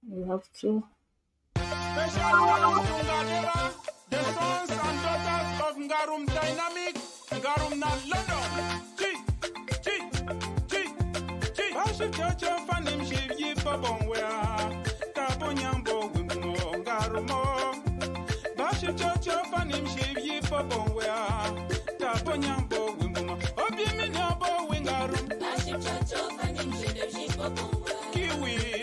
You have to. Special welcome to Ngadeva, the sons and daughters of Ngarum Dynamic, Ngarum na London. Bashi Chacha Fanim Ship Yi Babon where Tabonyambo Wimbo Ngarumo. Bashi Chacha Fanim Ship Yi Babon where Tabonyambo Wimbo. Obi Minabo Wingarum. Bashi Chacha Fanim Ship Yi Babon where Kiwi.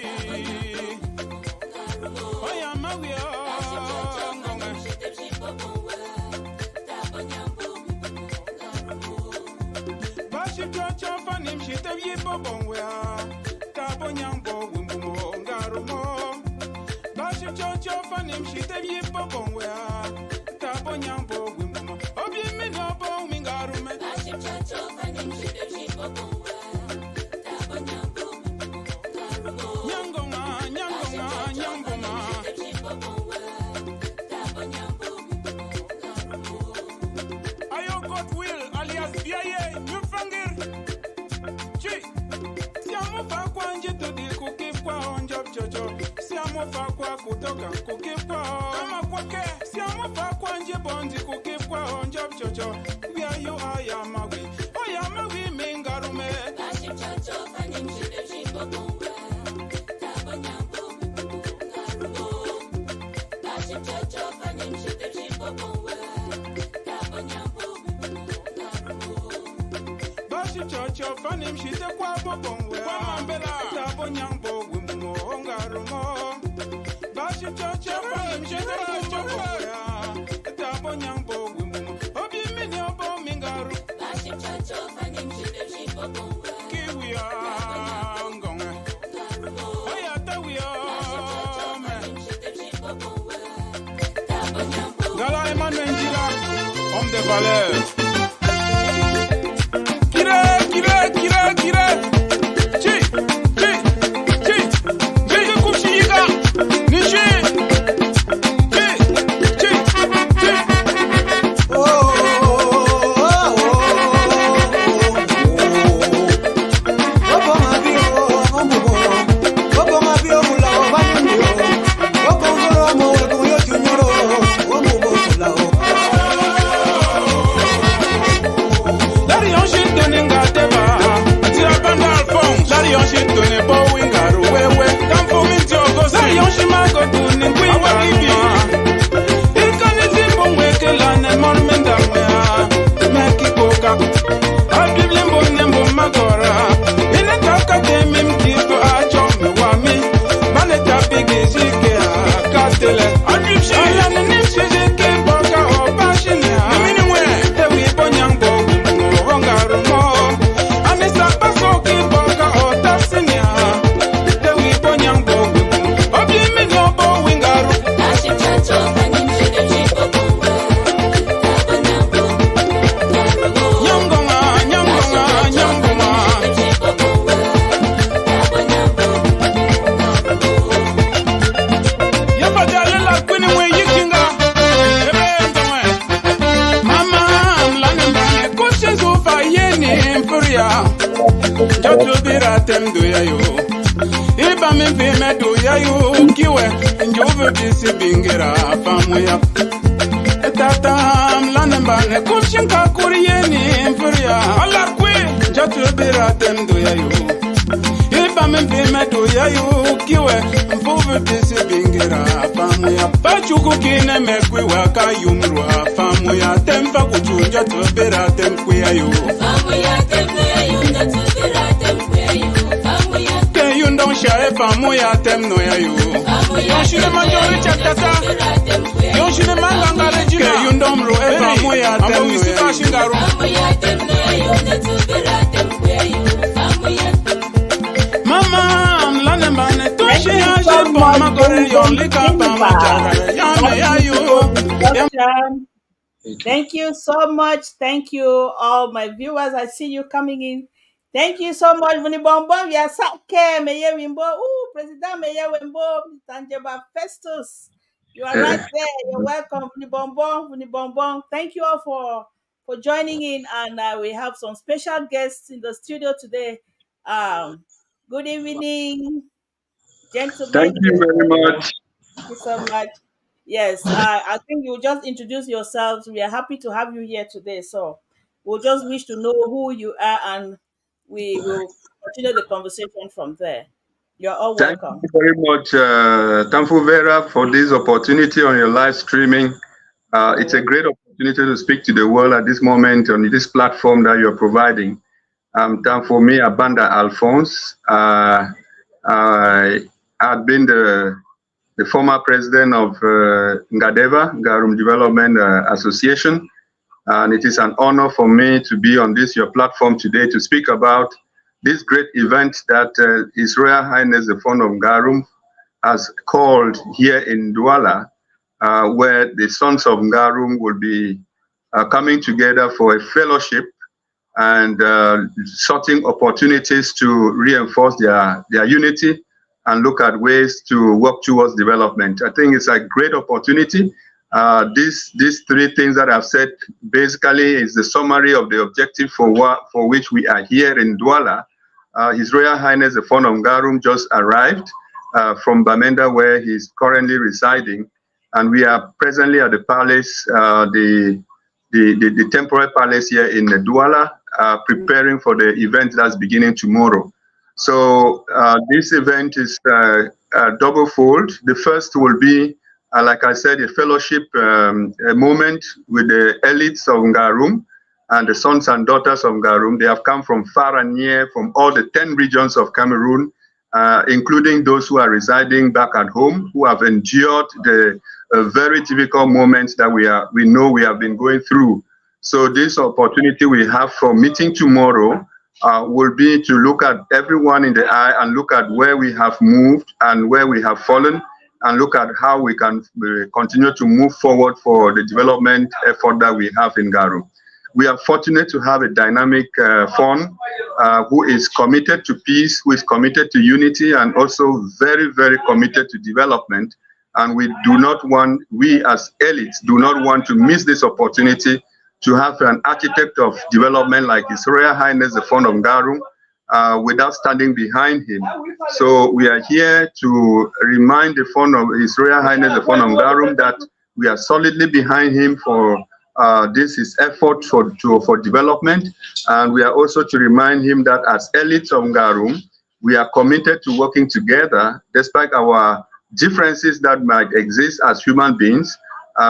me me do ya you kiwe mpuve tisi bingira famu ya pachuku kine mekwi waka yumru famu ya tempa kuchunja tobera temkwi ya yu famu ya tempe ya yunda tobera temkwi ya yu famu ya te yundon shae famu ya temno ya yu yoshine manjori chatata yoshine manganga regina ke yundon ro e famu ya temno ya shingaru famu ya tempe ya yunda tobera temkwi ya yu famu ya Thank you so much. Thank you, all my viewers. I see you coming in. Thank you so much. Vunibombom, we are Sake, Meye Wimbo. Ooh, President Meye Wimbo, Tanjeba Festus. You are right there. You're welcome, Vunibombom. Thank you all for joining in. And we have some special guests in the studio today. Good evening, gentlemen. Thank you very much. Thank you so much. Yes, I think you just introduce yourselves. We are happy to have you here today. So we'll just wish to know who you are and we will continue the conversation from there. You're all Thank welcome. you very much, Tamfu Vera, for this opportunity on your live streaming. It's a great opportunity to speak to the world at this moment on this platform that you're providing. For me, Abanda Alphonse. I had been the former president of Ngadeva, Garum Development Association. And it is an honor for me to be on your platform today to speak about this great event that His Royal Highness the Founder of Garum has called here in Douala, where the sons of Garum will be coming together for a fellowship and sorting opportunities to reinforce their unity and look at ways to work towards development. I think it's a great opportunity. These three things that I've said basically is the summary of the objective for which we are here in Douala. His Royal Highness the Founder of Garum just arrived from Bamenda, where he's currently residing, and we are presently at the palace, the temporary palace here in Douala, preparing for the event that's beginning tomorrow. So this event is double-fold. The first will be, like I said, a fellowship a moment with the elites of Ngarum and the sons and daughters of Ngarum. They have come from far and near, from all the 10 regions of Cameroon, including those who are residing back at home, who have endured the very difficult moments that we know we have been going through. So this opportunity we have for meeting tomorrow will be to look at everyone in the eye and look at where we have moved and where we have fallen, and look at how we can continue to move forward for the development effort that we have in Garum. We are fortunate to have a dynamic fund who is committed to peace, who is committed to unity, and also very, very committed to development. And we as elites do not want to miss this opportunity to have an architect of development like His Royal Highness the Founder of Garum without standing behind him. So we are here to remind the Founder of His Royal Highness the Founder of Garum that we are solidly behind him for his effort for development. And we are also to remind him that as elites of Garum, we are committed to working together despite our differences that might exist as human beings.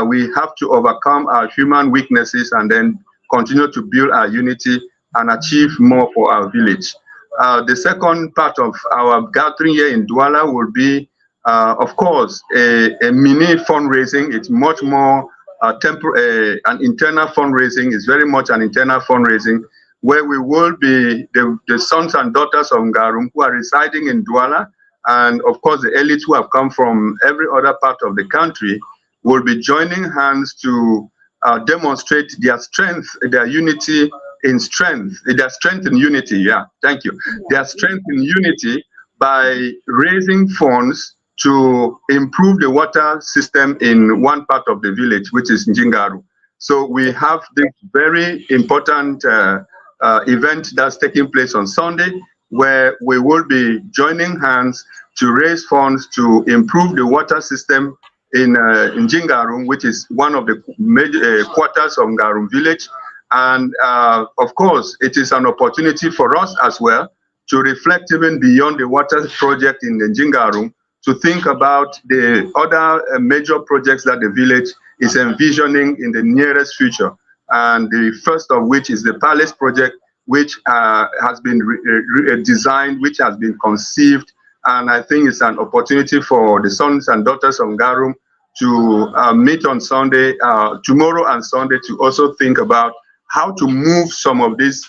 We have to overcome our human weaknesses and then continue to build our unity and achieve more for our village. The second part of our gathering here in Douala will be, of course, a mini fundraising. It's much more an internal fundraising. It's very much an internal fundraising where we will be the sons and daughters of Ngarum who are residing in Douala, and of course the elites who have come from every other part of the country will be joining hands to demonstrate their strength, their unity in strength, their strength in unity. Yeah, thank you. Their strength in unity by raising funds to improve the water system in one part of the village, which is Njingaru. So we have this very important event that's taking place on Sunday, where we will be joining hands to raise funds to improve the water system in Jingarum, which is one of the major quarters of Ngarum village. And of course, it is an opportunity for us as well to reflect even beyond the water project in the Jingarum, to think about the other major projects that the village is envisioning in the nearest future. And the first of which is the Palace project, which has been designed, which has been conceived. And I think it's an opportunity for the sons and daughters of Ngarum to meet on Sunday, tomorrow and Sunday, to also think about how to move some of this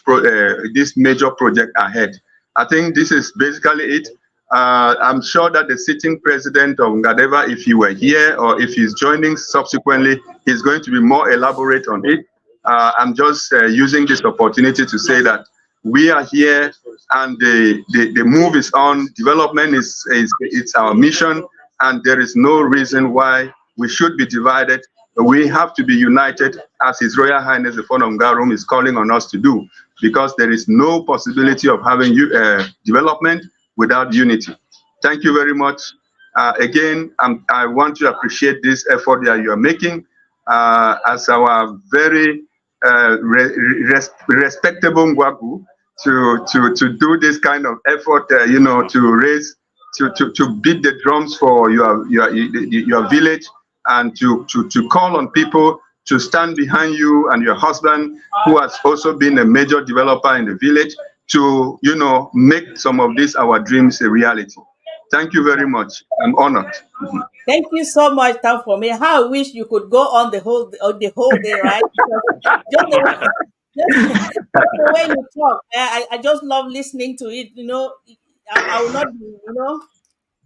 major project ahead. I think this is basically it. I'm sure that the sitting president of Ngadeva, if he were here or if he's joining subsequently, is going to be more elaborate on it. I'm just using this opportunity to say that we are here and the move is on. Development it's our mission, and there is no reason why we should be divided. We have to be united, as His Royal Highness the Founder of Ngarum is calling on us to do, because there is no possibility of having development without unity. Thank you very much. Again, I want to appreciate this effort that you are making as our very respectable Ngwagu to do this kind of effort, to raise, to beat the drums for your village, and to call on people to stand behind you and your husband, who has also been a major developer in the village, to make some of these our dreams a reality. Thank you very much. I'm honored. Thank you so much, Tam, for me. How I wish you could go on the whole day, right? Just the way you talk, I just love listening to it. I will not be,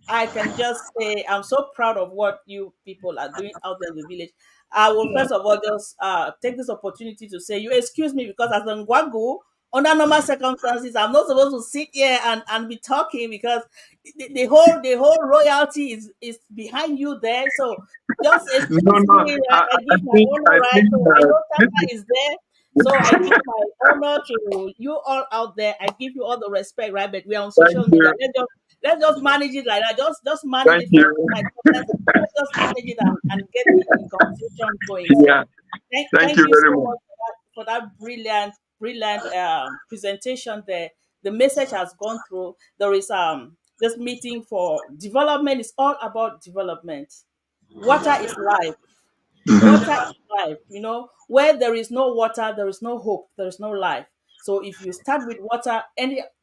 I can just say I'm so proud of what you people are doing out there in the village. I will first of all just take this opportunity to say, you excuse me, because as a Ngwagu, under normal circumstances, I'm not supposed to sit here and be talking, because the whole royalty is behind you there. So just excuse me, I give my honor, right? So I know Tata is there. So I give my honor to you all out there. I give you all the respect, right? But we are on social media. Let's just manage it like that. Just manage it. Let's just manage it and get the conversation going. So thank you very so much for that brilliant presentation there. The message has gone through. There is this meeting for development is all about development. Water is life. Water is life. Where there is no water, there is no hope, there is no life. So if you start with water,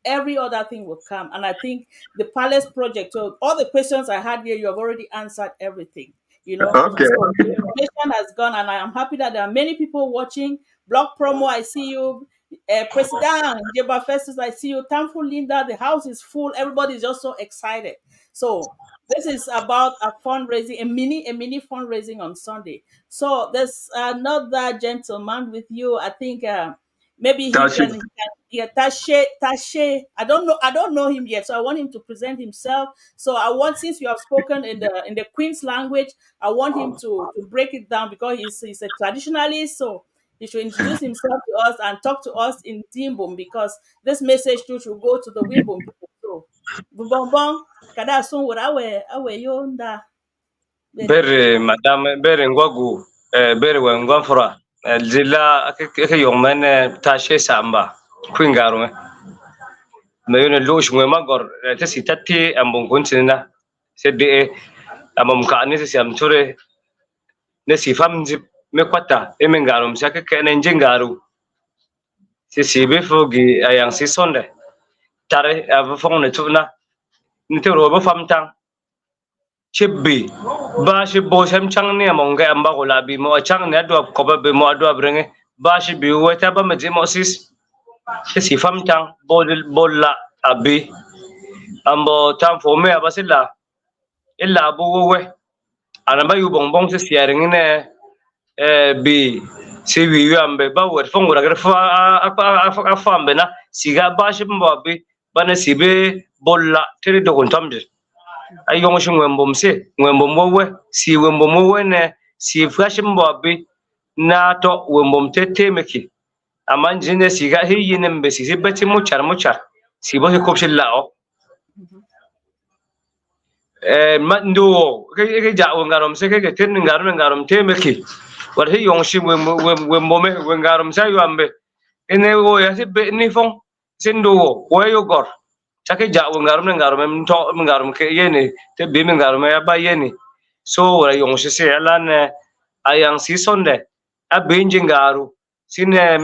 every other thing will come. And I think the Palace project, so all the questions I had here, you have already answered everything. Okay. So the information has gone, and I am happy that there are many people watching. Block Promo, I see you. President Jeba Festus, I see you. Thankful Linda, the house is full. Everybody is just so excited. So this is about a fundraising, a mini fundraising on Sunday. So there's another gentleman with you. I think maybe he can. Yeah, Tashe. I don't know him yet, so I want him to present himself. So since you have spoken in the Queen's language, I want him to break it down, because he's a traditionalist. So he should introduce himself to us and talk to us in Timbum, because this message too should go to the Wimbum people. So, Bumbong, kada sun wura awe yonda. Bere madam bere ngwagu bere wangwafra zila ke yongmen tashe samba kwingarume mayone lush ngwe magor te sitati ambon kuntina sede amam kaani se amture ne sifam zip me kwata emengarum sake kenen jingaru si sibe fogi ayang si sonde tare avfong ne tuna nte robo famtang Chibbi, bashi bosem chang ni among amba gulabi mo chang ne do koba be mo do brenge bashi bi weta ba me mosis si fam chang bolla abi ambo tam fo me abasilla illa bu we anamba yu bongbong se siaring ne bi si wi yu ambe ba wer fong ura fa afambe na siga bashi mbo abi bana sibe bolla tere do kontamde ayong ngwembom se ngwembom wowe si wembom wowe ne si fashim bobi na to wembom tetemeki amanjine si ga hiyine mbesi si beti muchar si bo kopshil lao mando ke ja ngarom se ke ten ngarom temeki war hiyong shi wembome ngarom sa yambe ene wo ya si be ni fong sindo wo yo gor chake ja ngarum ngarum to ngarum ke yeni te bi ngarum ya ba yeni so wala yong se lan ayang si sonde a binji ngaru sine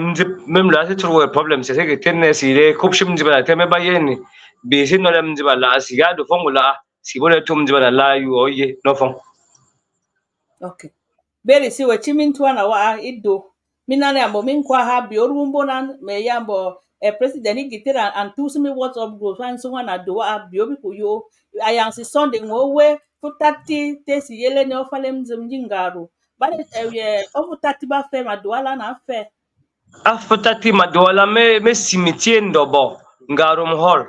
mem la se tro problem se ke tenne si le kopshim jibala te me ba yeni bi sin no lem jibala si ga do fongula si bole tum jibala la yu oye no fong. Okay. Beri si wechimin tuana wa iddo. Minane ambo min kwa ha bi orumbo nan me yambo president igitira and tu simi WhatsApp group fan so wana do wa bi obi ko yo ayang si Sunday ngowe futati te si yele ne ofalem zimjingaru. But ofutati ba fe madwala na fe. Afutati madola me simitier ndobo ngarum hol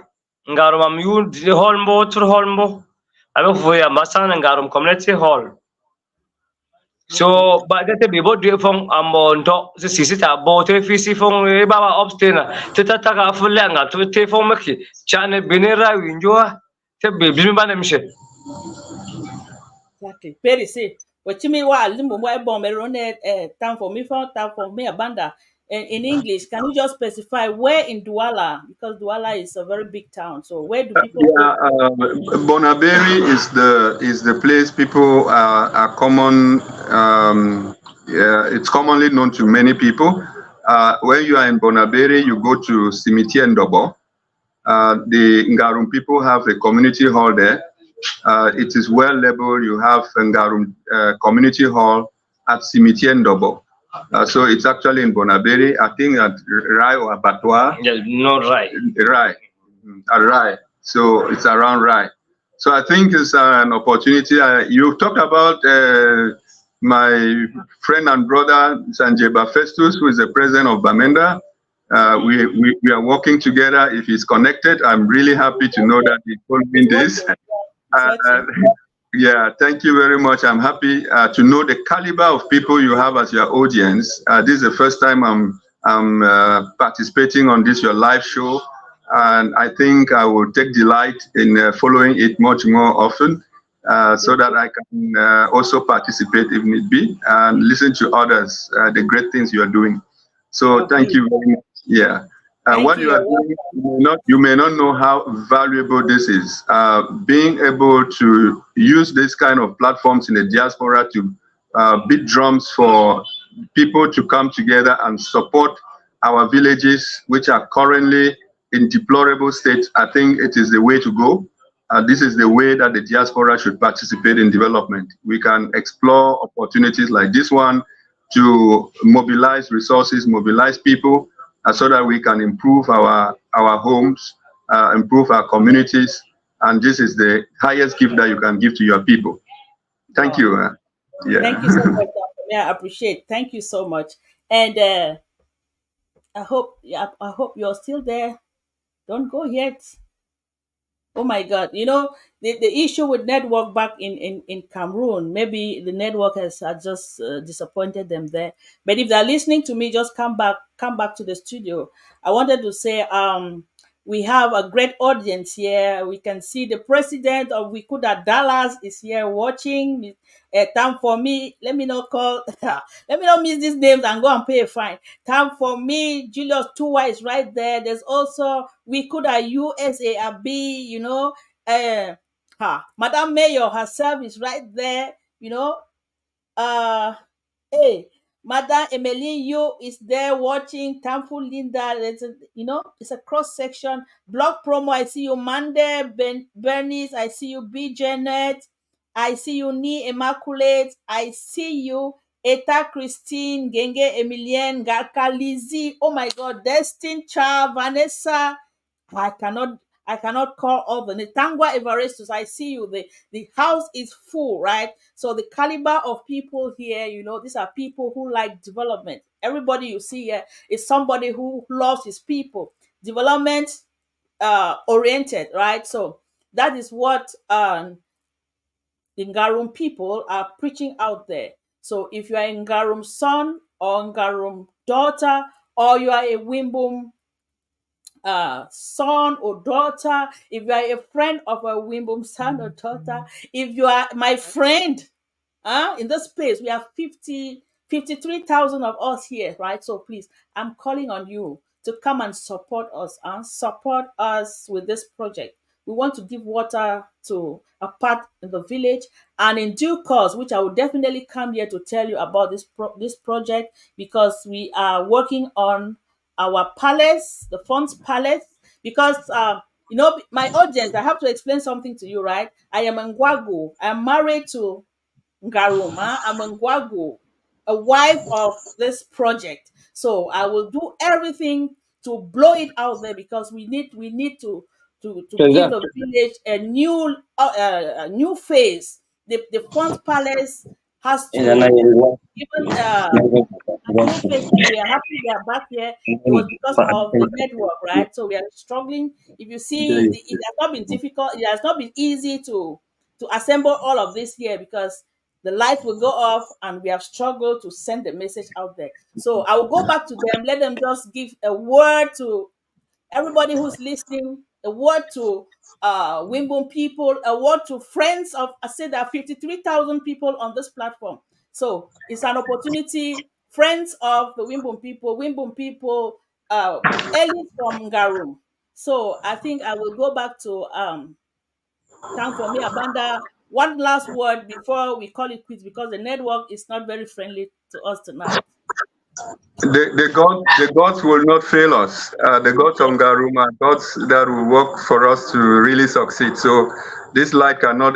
ngarum am yu holmbo tur holmbo ame fuya masana ngarum community hall. So ba dete bibo de fong ambo nto se sisi ta bo te fisi fong e baba obstena te tata ka fulle nga te fong maki chane binera winjoa te bibi ba nemshe. Exactly. Very say. Wachimi wa limbo mo ebon merone time for me for time for me abanda. In English, can you just specify where in Douala? Because Douala is a very big town. So where do people go? Yeah, Bonaberi is the place people are common. Yeah, it's commonly known to many people. When you are in Bonaberi, you go to Cimetière Ndobo. The Ngarum people have a community hall there. It is well labeled. You have Ngarum community hall at Cimetière Ndobo. So it's actually in Bonaberi. I think at Rai or Abattoir. Yeah, no right. Rai. Rai. So it's around Rai. So I think it's an opportunity. You talked about my friend and brother Sanjay Festus, who is the president of Bamenda. We are working together. If he's connected, I'm really happy to know that he's following this. Yeah, thank you very much. I'm happy to know the caliber of people you have as your audience. This is the first time I'm participating on this your live show, and I think I will take delight in following it much more often, so that I can also participate if need be and listen to others the great things you are doing. So thank you very much. Yeah. What you are doing, you may not know how valuable this is. Being able to use this kind of platforms in the diaspora to beat drums for people to come together and support our villages, which are currently in deplorable state. I think it is the way to go. This is the way that the diaspora should participate in development. We can explore opportunities like this one to mobilize resources, mobilize people, so that we can improve our homes, improve our communities, and this is the highest gift that you can give to your people. Thank you. Yeah. Thank you so much, Dr. Yeah, I appreciate. Thank you so much, and I hope you're still there. Don't go yet. Oh my God. The issue with network back in Cameroon, maybe the network has just disappointed them there. But if they're listening to me, just come back to the studio. I wanted to say, we have a great audience here. We can see the president of Wikuda Dallas is here watching. Time for me. Let me not call. Let me not miss these names and go and pay a fine. Time for me. Julius Tua is right there. There's also Wikuda USARB. Madam Mayor herself is right there. Uh, Hey, Madam Emmeline Yo is there watching. Thankful Linda. It's a cross section. Blog promo. I see you, Mande, Bernice. I see you, B. Janet. I see you, Ni Immaculate. I see you, Eta Christine, Genge Emilienne, Garka Lizzie. Oh my God, Destin, Cha, Vanessa. I cannot call all the Tangwa Evaristus. I see you. The house is full, right? So the caliber of people here, these are people who like development. Everybody you see here is somebody who loves his people. Development oriented, right? So that is what the Ngarum people are preaching out there. So if you are a Ngarum son or Ngarum daughter, or you are a Wimbum son or daughter, if you are a friend of a Wimbum son or daughter, if you are my friend, in this place, we have 53,000 of us here, right? So please, I'm calling on you to come and support us with this project. We want to give water to a part in the village, and in due course, which I will definitely come here to tell you about this project, because we are working on our palace, the funds palace, because my audience, I have to explain something to you, right? I am Ngwagu. I am married to Ngaruma. I'm Ngwagu, a wife of this project. So I will do everything to blow it out there, because we need to give the village a new face. The front palace has to given a new face, and we are happy we are back here. It was because of the network, right? So we are struggling. If you see, it has not been difficult. It has not been easy to assemble all of this here, because the light will go off, and we have struggled to send the message out there. So I will go back to them, let them just give a word to everybody who's listening, a word to Wimbledon people, a word to friends of, I said there are 53,000 people on this platform. So it's an opportunity, friends of the Wimbledon people, Ellie from Ngarum. So I think I will go back to time for me, Abanda. One last word before we call it quits, because the network is not very friendly to us tonight. The gods will not fail us. The gods of Garuma, gods that will work for us to really succeed. So this light cannot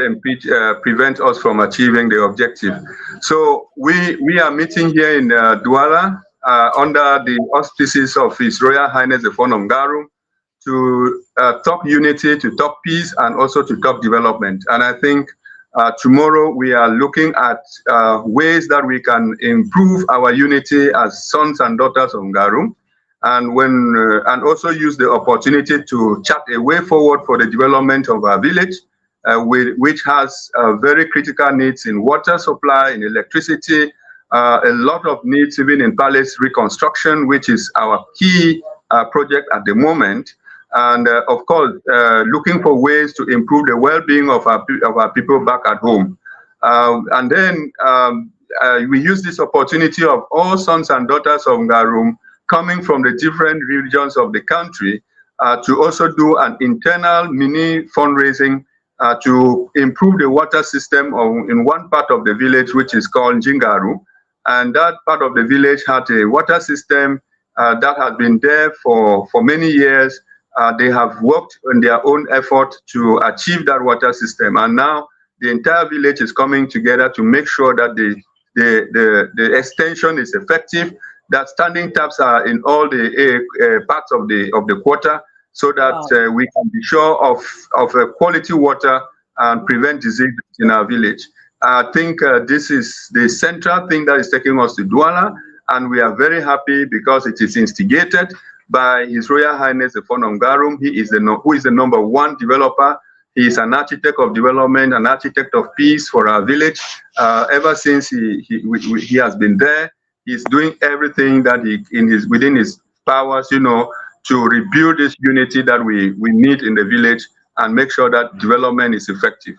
prevent us from achieving the objective. So we are meeting here in Douala under the auspices of His Royal Highness the Fon of Garum, to talk unity, to talk peace, and also to talk development. And I think tomorrow we are looking at ways that we can improve our unity as sons and daughters of Ngarum, and also use the opportunity to chart a way forward for the development of our village, which has very critical needs in water supply, in electricity, a lot of needs even in palace reconstruction, which is our key project at the moment. And of course, looking for ways to improve the well-being of our people back at home. And then we use this opportunity of all sons and daughters of Ngarum coming from the different regions of the country to also do an internal mini fundraising to improve the water system in one part of the village, which is called Jingaru. And that part of the village had a water system that has been there for many years. They have worked on their own effort to achieve that water system, and now the entire village is coming together to make sure that the extension is effective, that standing taps are in all the parts of the quarter, so that we can be sure of quality water and prevent disease in our village. I think this is the central thing that is taking us to Douala, and we are very happy because it is instigated by His Royal Highness the Fon of Garum. He is who is the number one developer. He is an architect of development, an architect of peace for our village. Ever since he has been there, he's doing everything that within his powers, to rebuild this unity that we need in the village and make sure that development is effective.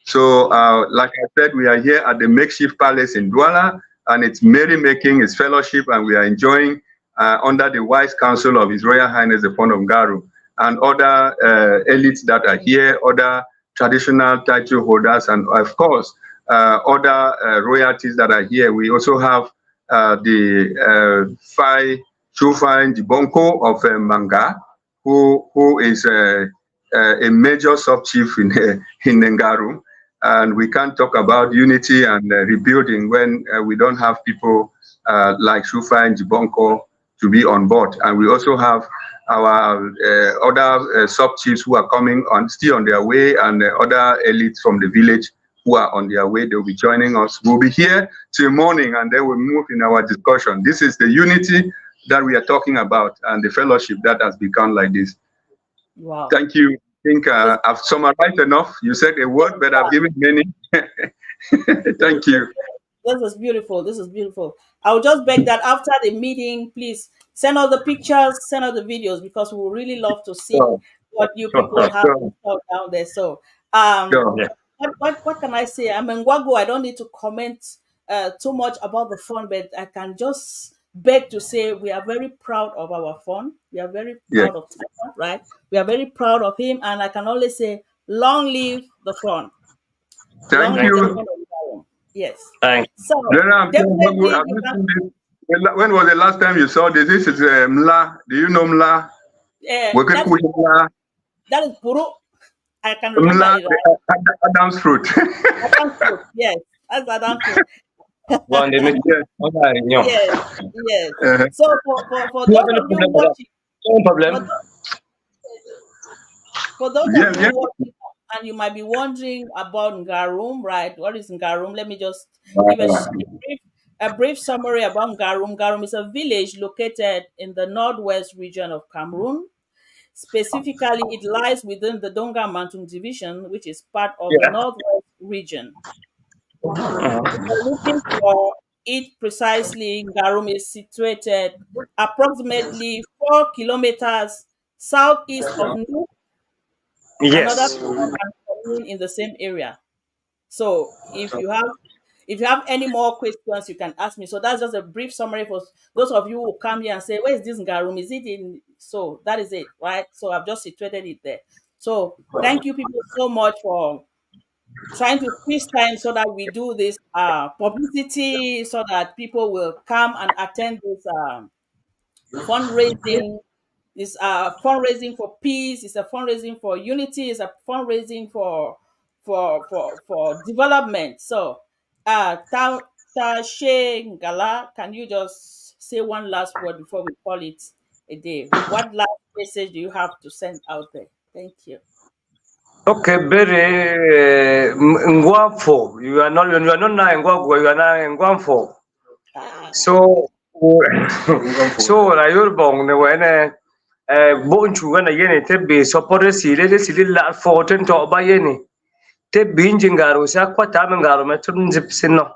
So, like I said, we are here at the makeshift palace in Douala, and it's merrymaking, it's fellowship, and we are enjoying under the wise counsel of His Royal Highness the Fon of Garu, and other elites that are here, other traditional title holders, and of course, other royalties that are here. We also have the Fai Chufai Dibonko of Manga, who is a major sub-chief in Ngaru. And we can't talk about unity and rebuilding when we don't have people like Chufai and Dibonko to be on board. And we also have our other sub-chiefs who are coming still on their way, and other elites from the village who are on their way. They'll be joining us. We'll be here till morning, and then we'll move in our discussion. This is the unity that we are talking about, and the fellowship that has become like this. Wow. Thank you. I think I've summarized enough. You said a word, but I've given many. Thank you. This is beautiful. This is beautiful. I'll just beg that after the meeting, please send all the pictures, send all the videos, because we would really love to see what you people have down there. So, what can I say? I'm in Ngwago. I don't need to comment too much about the fund, but I can just beg to say we are very proud of our fund. We are very Yeah. proud of Tyler, right? We are very proud of him, and I can only say, long live the fund. Long Thank live the you. fund of Garum. Yes. Thank So General, definitely have you you can. seen this? When was the last time you saw this? This is Mla. Do you know Mla? That is Mla. that is Puru. I can remember Mla, it, right? Adam's fruit. Adam's food. Yes, that's Adam's food. one day, Yes, yes. Uh, So for those of you watching, no for, problem. for those yeah, of you yeah. watching, and you might be wondering about Ngarum, right? What is Ngarum? Let me just give a brief summary about Ngarum. Ngarum is a village located in the northwest region of Cameroon. Specifically, it lies within the Donga Mountain Division, which is part of the Yeah. northwest region. If you're looking for it precisely, Ngarum is situated approximately 4 kilometers southeast of Nuuk, another Yes. commune in the same area. So if you have any more questions, you can ask me. So that's just a brief summary for those of you who come here and say, "Where is this Ngarum? Is it in?" So that is it, right? So I've just situated it there. So thank you people so much for trying to squeeze time so that we do this publicity so that people will come and attend this fundraising. It's fundraising for peace. It's a fundraising for unity. It's a fundraising for development. So, Tashe Ngala, can you just say one last word before we call it a day? What last message do you have to send out there? Thank you. Okay, very Ngwafo. You are not na Ngwagwa, you are na Ngwafo. Ah, So so la yorbong ne wene bon chu na yene te be sopore sile la fo ten to ba yene te binji ngaro sa kwata ngaro me tun zip sinno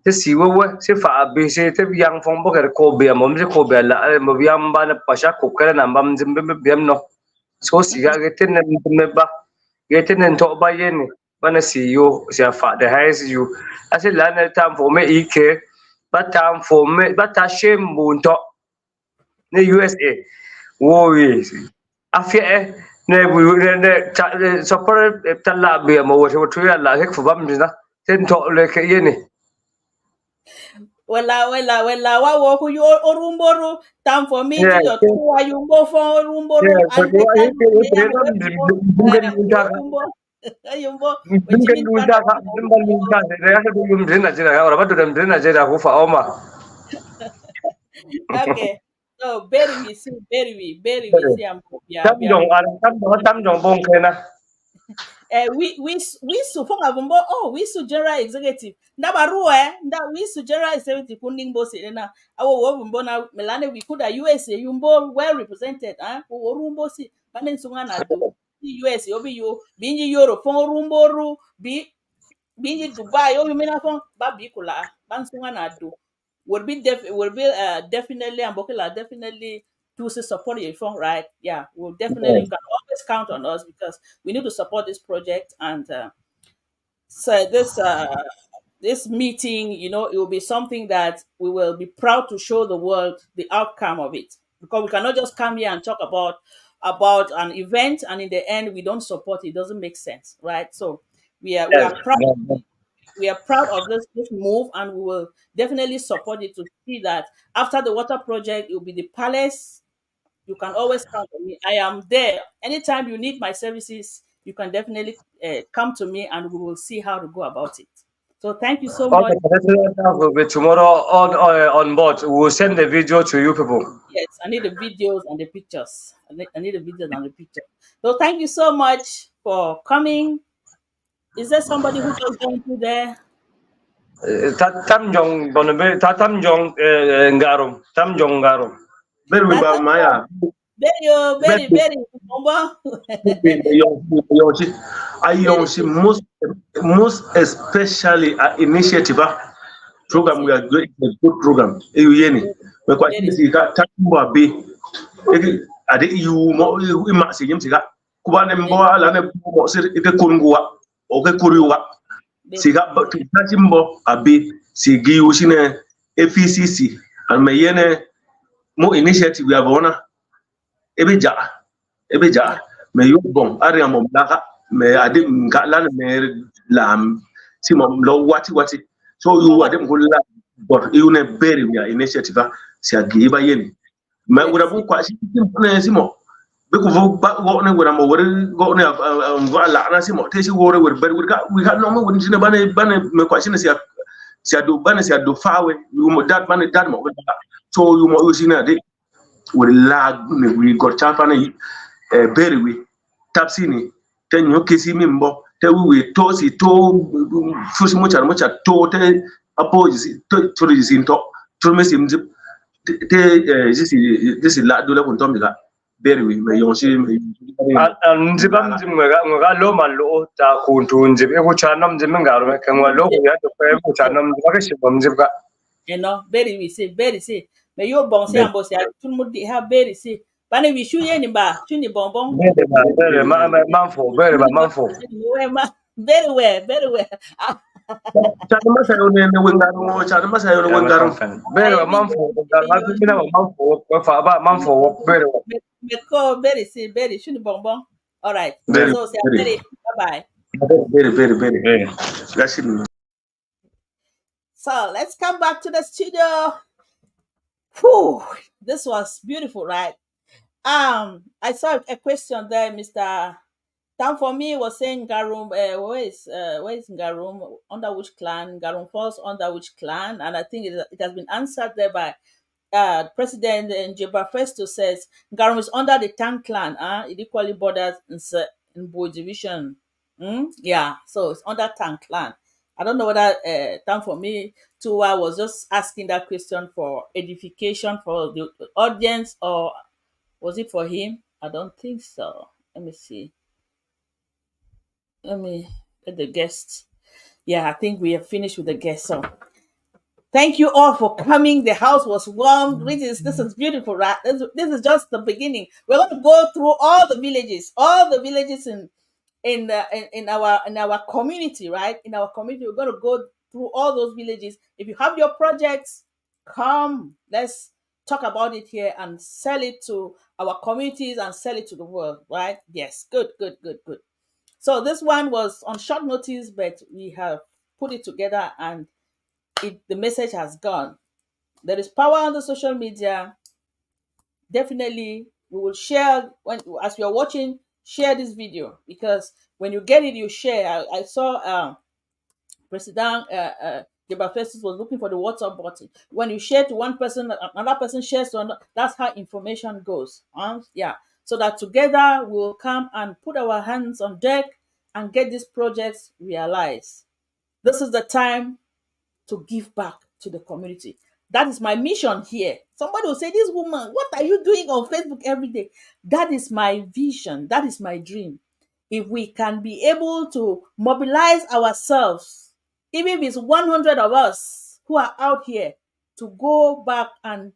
te siwo se fa be se te yang fong bo ko be mom se ko be la mo biam ba na pasha ko kala na bam zimbe biam no so siga ge ten ne ba ge ten to ba yene bana siyo se fa de has you ase la na tam fo me ike ba tam fo me ba ta shem bun to ne USA wo yi afia ne bu ne support tala be mo wo to ya la hek fo bam dina ten to le ke yene wela wa wo ku yo orumboru tam for me yeah to your two wa yumbo for orumboru yeah but and the what time he ke me ya tre mo da we bungan lunta ka yumbo yumbo which bungan means lunta ka bungan lunta de ya do yum dina jira ora ba do dina jira ko fa oma okay. So bury we see am tam jong bong kena we su fong avumbo we su general executive ndabaru we su general executive kunding boss na awo wo vumbo na melane we could USA yumbo well represented wo rumbo si banen sunga na do US obi yo binji Europe fong rumbo ru binji Dubai obi mena fong ba bi kula ban sunga na do will be definitely ambokela definitely to support your phone, right? Yeah, we'll definitely, you can always count on us because we need to support this project. And so this meeting, it will be something that we will be proud to show the world the outcome of it, because we cannot just come here and talk about an event and in the end we don't support it. It doesn't make sense, right? So yes we are proud of this move, and we will definitely support it to see that after the water project it will be the palace. You can always count on me. I am there anytime you need my services. You can definitely come to me and we will see how to go about it. So thank you so okay much. president will be tomorrow on board we'll send the video to you people. Yes, I need the videos and the pictures. I need the videos and the pictures. So thank you so much for coming. Is there somebody who just joined you there? Tam jong bonabe tam jong ngarum tam jong ngarum Very That's well, Maya. very. I most especially initiative program we are doing a good program. Eyeni, we quite Very. see that takuwa be. Ade you mo ima se yim siga. Kuba ne mbo ala ne mo se ite kurungwa. Oke kuriwa. Siga but timbo abe sigi ushine FECC and me yene mo initiative ya bona ebeja me yo bon ari amom laka me adim kalan me lam simom lo wati so you adim gulla but you ne beri ya initiative si agiba yen me wura bu kwa si ne simo be ko go ne wura mo wura go ne go la na simo te si wura wura ber wura we had no mo wura sine bane me kwa sine si adu bane si adu fawe you mo dat bane dat mo so you mo usina de wura lag ne we got champion beri we tapsini te nyo kesi mimbo te we to si to fusi mocha to te apologies to resinto to mesim te this la do la kun tomika beri we me yonsi nzibam nga lo malo ta kuntu nzib e kuchana mzib ngaro me kangwa lo ya to pe kuchana mzib ka shibam mzib ka beri we say me yo bon say ambo say tout le monde ha beri say bani we shu ye ni ba shu ni bonbon bere manfo very well chana masayo ne wengaro chana masayo ne wengaro bere manfo da ma bina manfo ko fa ba manfo bere me ko beri say beri shu ni bonbon. All right, so say beri, bye very that's it. So let's come back to the studio. Whew, this was beautiful, right? I saw a question there, Mr. Time for me was saying Garum, where is Garum? Under which clan? Garum falls under which clan? And I think it has been answered there by President Njeba Festo says Garum is under the Tang clan. It equally borders in Boy division. Yeah, so it's under Tang clan. I don't know whether Time for me Tua was just asking that question for edification for the audience, or was it for him? I don't think so. Let me see. Let me get the guests. Yeah, I think we have finished with the guests. So thank you all for coming. The house was warm. This is beautiful, right? This is just the beginning. We're going to go through all the villages in our community, right? In our community, we're going to go through all those villages. If you have your projects, come. Let's talk about it here and sell it to our communities and sell it to the world, right? Yes, good. So this one was on short notice, but we have put it together and the message has gone. There is power on the social media. Definitely, we will share as you are watching. Share this video because when you get it, you share. I saw President Deba Festus was looking for the WhatsApp button. When you share to one person, another person shares to another. That's how information goes. Yeah. So that together we'll come and put our hands on deck and get these projects realized. This is the time to give back to the community. That is my mission here. Somebody will say, this woman, what are you doing on Facebook every day? That is my vision. That is my dream. If we can be able to mobilize ourselves, even if it's 100 of us who are out here to go back and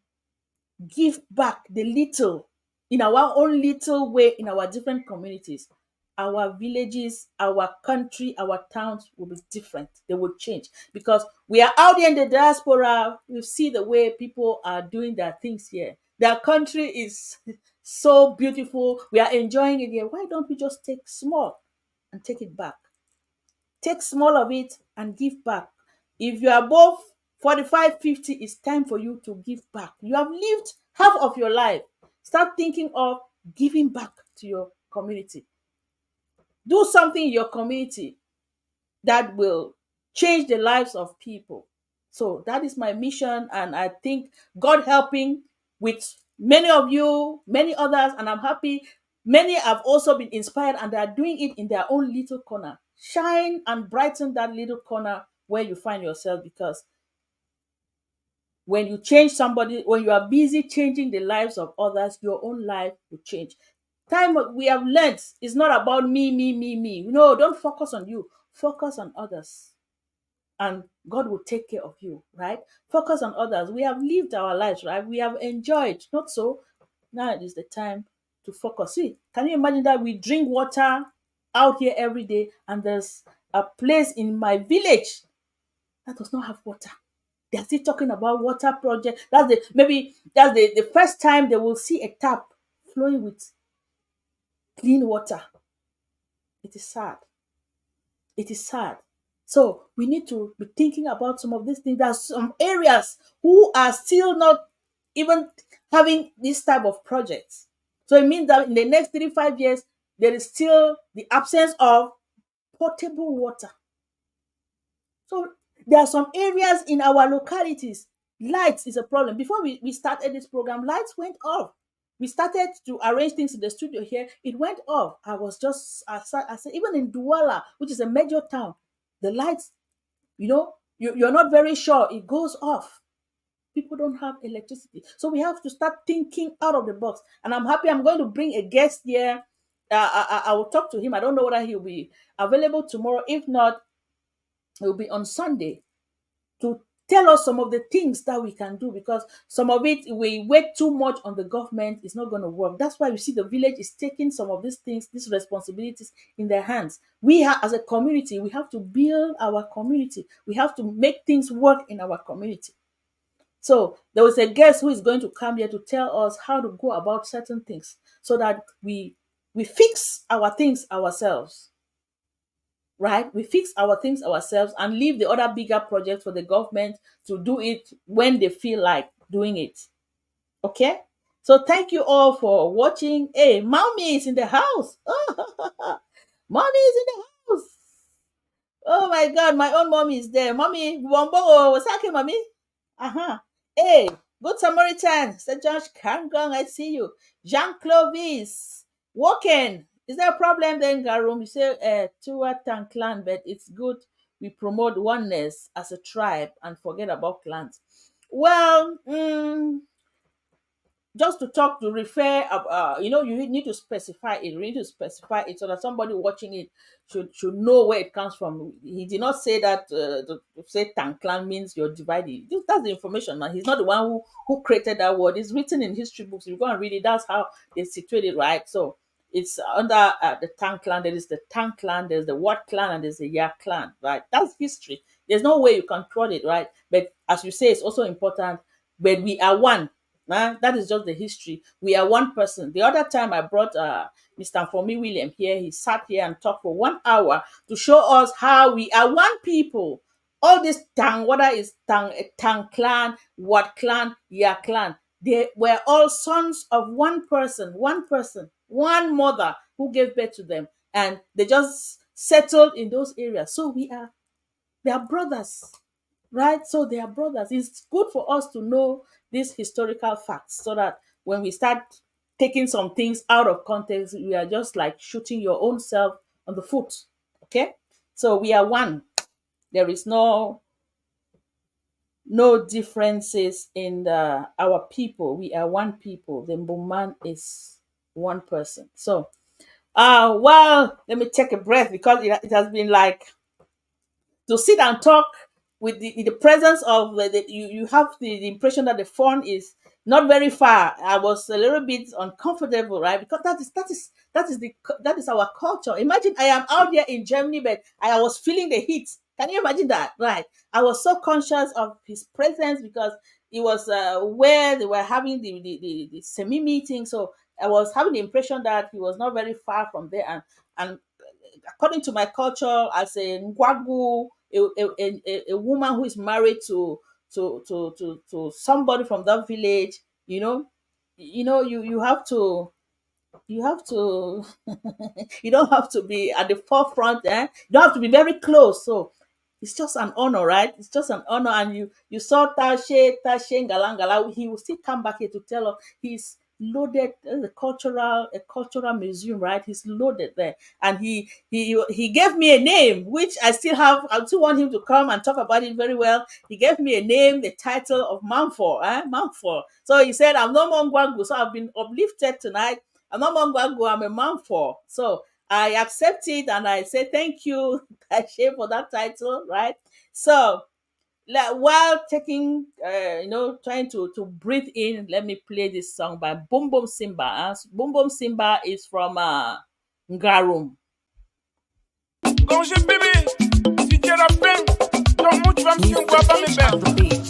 give back the little in our own little way in our different communities, our villages, our country, our towns will be different. They will change because we are out here in the diaspora. We see the way people are doing their things here. Their country is so beautiful. We are enjoying it here. Why don't we just take small and take it back? Take small of it and give back. If you are above 45, 50, it's time for you to give back. You have lived half of your life. Start thinking of giving back to your community. Do something in your community that will change the lives of people. So that is my mission. And I think God helping with many of you, many others, and I'm happy. Many have also been inspired and they are doing it in their own little corner. Shine and brighten that little corner where you find yourself, because when you change somebody, when you are busy changing the lives of others, your own life will change. Time we have learned is not about me. No, don't focus on you. Focus on others. And God will take care of you, right? Focus on others. We have lived our lives, right? We have enjoyed. Not so. Now it is the time to focus. See, can you imagine that we drink water out here every day and there's a place in my village that does not have water? They're still talking about water project. Maybe that's the first time they will see a tap flowing with clean water. It is sad. It is sad. So we need to be thinking about some of these things. There are some areas who are still not even having this type of projects. So it means that in the next 3 to 5 years, there is still the absence of potable water. So there are some areas in our localities. Lights is a problem. Before we started this program, lights went off. We started to arrange things in the studio here. It went off. I said, even in Douala, which is a major town, the lights, you're not very sure. It goes off. People don't have electricity. So we have to start thinking out of the box. And I'm happy I'm going to bring a guest here. I will talk to him. I don't know whether he'll be available tomorrow. If not, it will be on Sunday to tell us some of the things that we can do, because some of it, we wait too much on the government, it's not going to work. That's why we see the village is taking some of these things, these responsibilities in their hands. We have, as a community, we have to build our community. We have to make things work in our community. So there was a guest who is going to come here to tell us how to go about certain things so that we fix our things ourselves. Right? We fix our things ourselves and leave the other bigger projects for the government to do it when they feel like doing it. Okay? So thank you all for watching. Hey, mommy is in the house. Mommy is in the house. Oh my God, my own mommy is there. Mommy, what's happening, mommy? Hey, Good Samaritan, Sir George Kangong, I see you. Jean Clovis, Woken. Is there a problem then, Garum? You say Tuatan clan, but it's good we promote oneness as a tribe and forget about clans. Well, just to refer, you need to specify it. You need to specify it so that somebody watching it should know where it comes from. He did not say that to say Tanklan means you're divided. That's the information. Now he's not the one who created that word. It's written in history books. You go and read it. That's how they situate it, right? So it's under the Tang clan. There is the Tang clan, there's the Wat clan, and there's the Ya clan, right? That's history. There's no way you can thwart it, right? But as you say, it's also important. But we are one. That is just the history. We are one person. The other time I brought Mr. Fomi William here, he sat here and talked for 1 hour to show us how we are one people. All this Tang, whether it's Tang clan, Wat clan, Ya clan, they were all sons of one person, one mother who gave birth to them. And they just settled in those areas. So they are brothers. Right? So they are brothers. It's good for us to know these historical facts so that when we start taking some things out of context, we are just like shooting your own self on the foot. Okay? So we are one. There is no differences in our people. We are one people. The Mbuman is one person. So, well, let me take a breath because it has been like to sit and talk with the presence of you have the impression that the phone is not very far. I was a little bit uncomfortable, right? Because that is our culture. Imagine I am out here in Germany, but I was feeling the heat. Can you imagine that? Right? I was so conscious of his presence because it was where they were having the semi meeting. So I was having the impression that he was not very far from there, and according to my culture, as a Ngwagu, a woman who is married to somebody from that village, you have to you don't have to be at the forefront, you don't have to be very close. So it's just an honor, right? It's just an honor. And you saw Tashe Ngalangala, he will still come back here to tell us he's loaded. A cultural museum, right? He's loaded there. And he gave me a name, which I still want him to come and talk about it very well. He gave me a name, the title of Manfor. Manfor. So he said, I'm no Mongwagu, so I've been uplifted tonight. I'm not Mongwagu, I'm a Manfor. So I accept it and I say thank you, Tashe, for that title, right? So while taking, trying to breathe in, let me play this song by Boom Boom Simba. Boom Boom Simba is from Ngarum. Quand j'ai bébé, si tu es la peine, donc moi tu vas me suivre, pas me faire.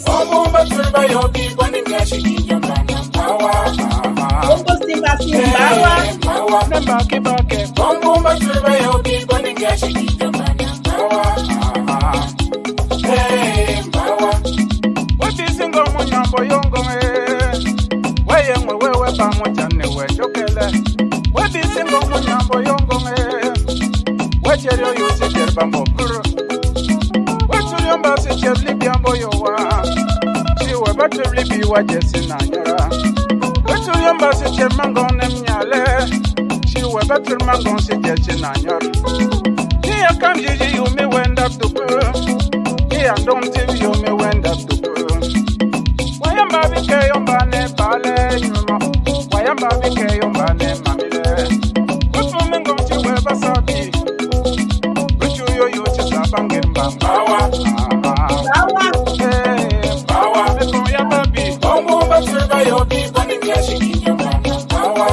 Omumba turba yobi bani gashi kinyambana bawa. Ombo simba simbawa. Namba kibake. Omumba turba yobi bani gashi kinyambana bawa. Hey bawa. Wati singo munyambo yongo Weye wewe pamoja newe jokele. Wati singo munyambo yongo Wacheri yusi jerbambo kuru. Wachuriomba si chebli biambo yowa. Chiwe batubli biwa jesi na nyara. Wachuriomba si chermangon emnyale. Chiwe baturmangon si jesi na nyara. Iya kam jiji yumi wenda tupu. Iya ndom tivi yumi wenda tupu. Wayamba bike yomba ne pale nyuma. Wayamba bike yomba ne mamile. Wapumengom chiwe basabi. Bawa, bawa, beko ya babi. Omo baturba yobi bani gashi kinyambana bawa.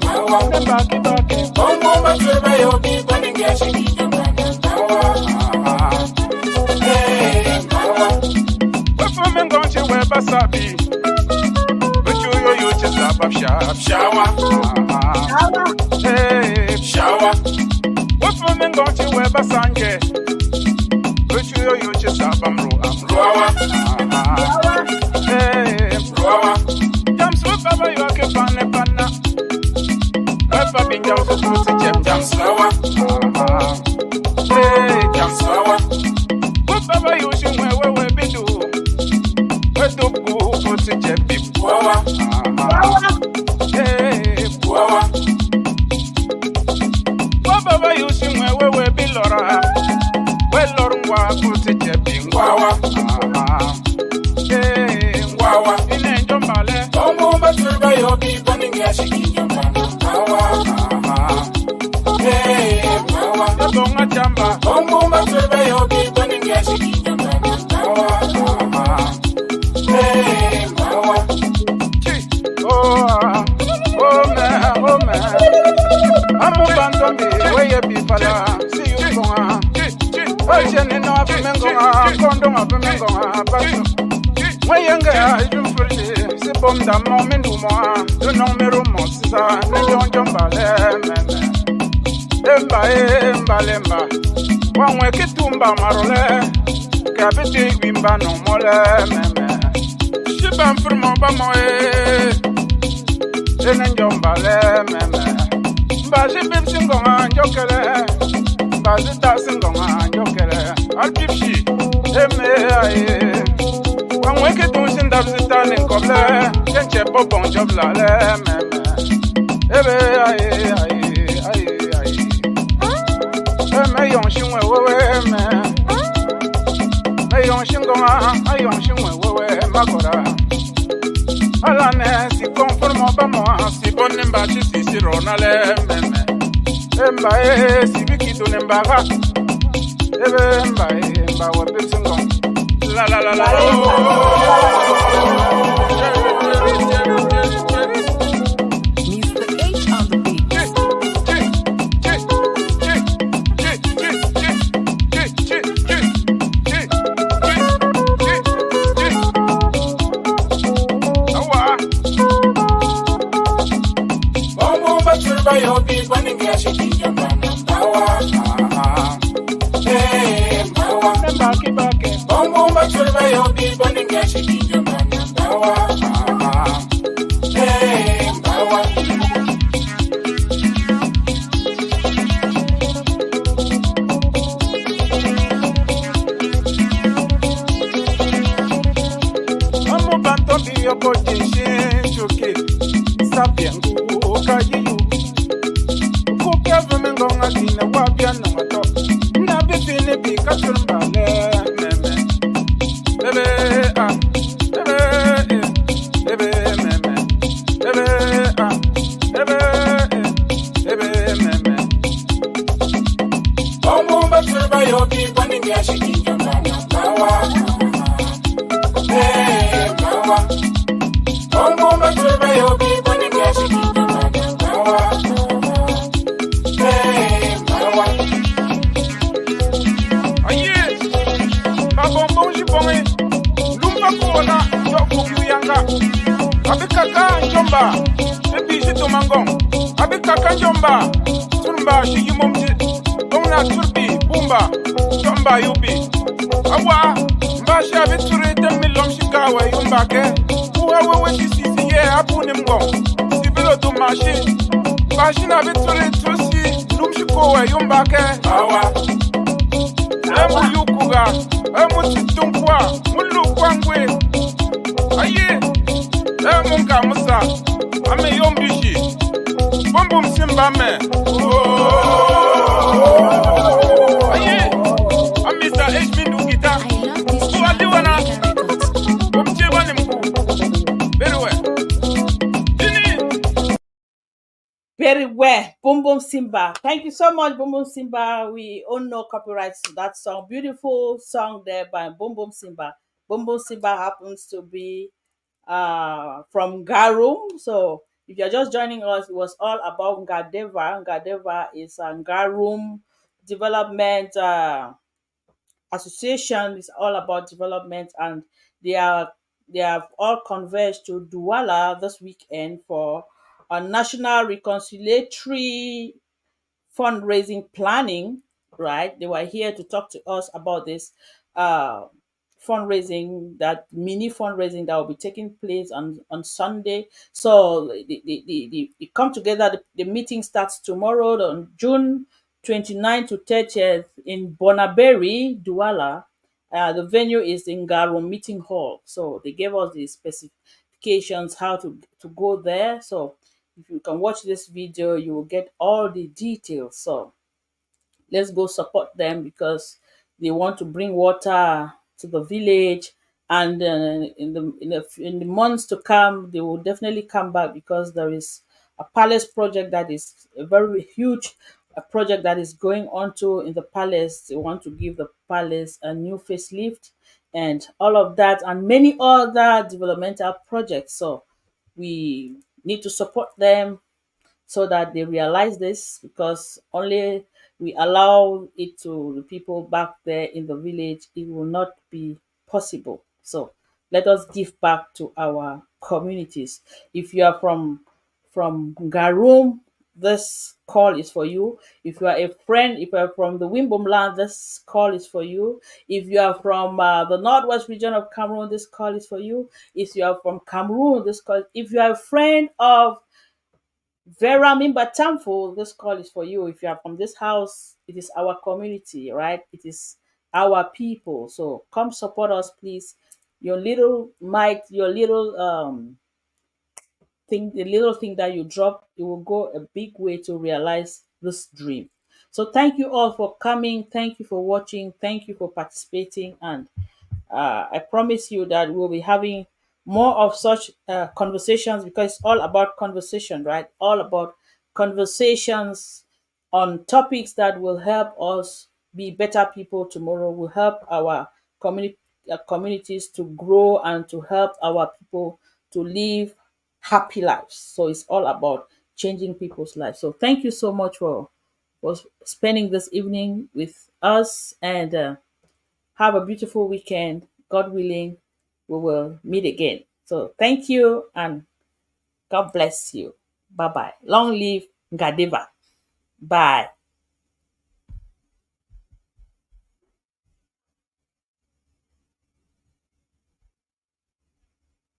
Bawa, baki baki. Omo baturba yobi bani gashi kinyambana bawa. Bawa, wafume ngonche weba sabi. Uchu yo yuche sabab shab shawa. Shawa. Wafume ngonche weba sanje. Uchu yo yuche sabam ruawa. Ruawa. Jamsu baba yo ake pane pana. Wepa binjam so puti jem jam slawa. Jam slawa. Wapaba yushi wewe bindu. Wedupu puti jem bipuawa. Puawa. Wapaba yushi wewe bilora. Welorungwa puti jem bingwawa. Ngwawa. Ine njombale. Omo baturba yobi bani gashi kinyambana bawa. Bawa. Yabonga chamba. Omo baturba yobi bani gashi kinyambana bawa. Bawa. Oh man. Amu bandombi weye bifala. See you gonga. Ocean no afumengonga. Kondonga afumengonga. Basu. Wayanga idumfulli. Sibom da mo mindumoa. Dunong mirumo sisa. Njonjombale meme. Lemba. Wangwe kitumba marole. Kabiti wimba no mole meme. Shibam furmo ba moe. Njombale meme. Mbaji bim singonga njokele. Mbaji ta singonga njokele. Alpipshi. Eme aye. Wangwe kitum sindabzita ninkoble. Kenche bobon joblale meme. Ebe aye. Me yon shingwe wewe me. Me yon shingonga, ayon shingwe wewe magora. Alane si conformo ba mo, si bonemba chi si ronale meme. Emba si biki do nemba ga. Ebe emba we bitsingon. La. Mr. H on the beat. Yobi bani gashi kinyambana bawa. Bawa. Baki baki. Omo baturba yobi bani gashi kinyambana bawa. Bawa. Omo bantombi yobo jinshin chuki. Sapiengu kayiyu. Ngonga dina wabia na mato na bifini bika turbale meme bebe meme bebe meme Omo baturba yobi bani gashi kinyambana bawa. Bawa. Omo baturba yobi bani gashi kinyambana bawa. Babo Tumba, Tumba, Shigi Mumti, Ona Turbi, Bumba, Tumba Yubi. Awa, Mbasha Victory, tell me Lom Shikawa, Yumbake. Uwa, when she sees the air, Apunim go. Sibilo to machine. Machina Victory to see Lum Shikowa, Yumbake. Awa, Emu Yukuga, Emu Titunkwa, Mulu Kwangwe. Aye, Emu Kamusa, Ame Yombishi. Bum bum simba me. Aye, I'm Mr. H. Mindu guitar. I love this Who are track you from wanna? Mega Records. Bum cheba nimku. Very well. Dini. Very well. Boom Boom Simba. Thank you so much, Boom Boom Simba. We own no copyrights to that song. Beautiful song there by Boom Boom Simba. Boom Boom Simba happens to be from Garum. So if you're just joining us, it was all about Ngadeva. Ngadeva is a Garum development association. Is all about development, and they are they have all converged to Douala this weekend for a national reconciliatory fundraising planning, right? They were here to talk to us about this uh, fundraising, that mini fundraising that will be taking place on Sunday. So they come together. The meeting starts tomorrow on June 29th to 30th in Bonaberry, Douala. The venue is in Garo Meeting Hall. So they gave us the specifications how to go there. So if you can watch this video, you will get all the details. So let's go support them because they want to bring water to the village, and in the months to come they will definitely come back because there is a palace project that is a very huge project that is going on to in the palace. They want to give the palace a new facelift and all of that, and many other developmental projects. So we need to support them so that they realize this, because only we allow it to the people back there in the village, it will not be possible. So let us give back to our communities. If you are from Garum, this call is for you. If you are a friend, if you are from the Wimbom land, this call is for you. If you are from the northwest region of Cameroon, this call is for you. If you are from Cameroon, this call. If you are a friend of Vera Mimba Tamful, this call is for you. If you are from this house, it is our community, right? It is our people. So come support us, please. Your little might, your little thing, the little thing that you drop, it will go a big way to realize this dream. So thank you all for coming. Thank you for watching. Thank you for participating. And I promise you that we'll be having more of such conversations, because it's all about conversation, right? All about conversations on topics that will help us be better people tomorrow, will help our communities to grow and to help our people to live happy lives. So it's all about changing people's lives. So thank you so much for spending this evening with us, and have a beautiful weekend. God willing, we will meet again. So thank you and God bless you. Bye bye. Long live Ngadeva. Bye.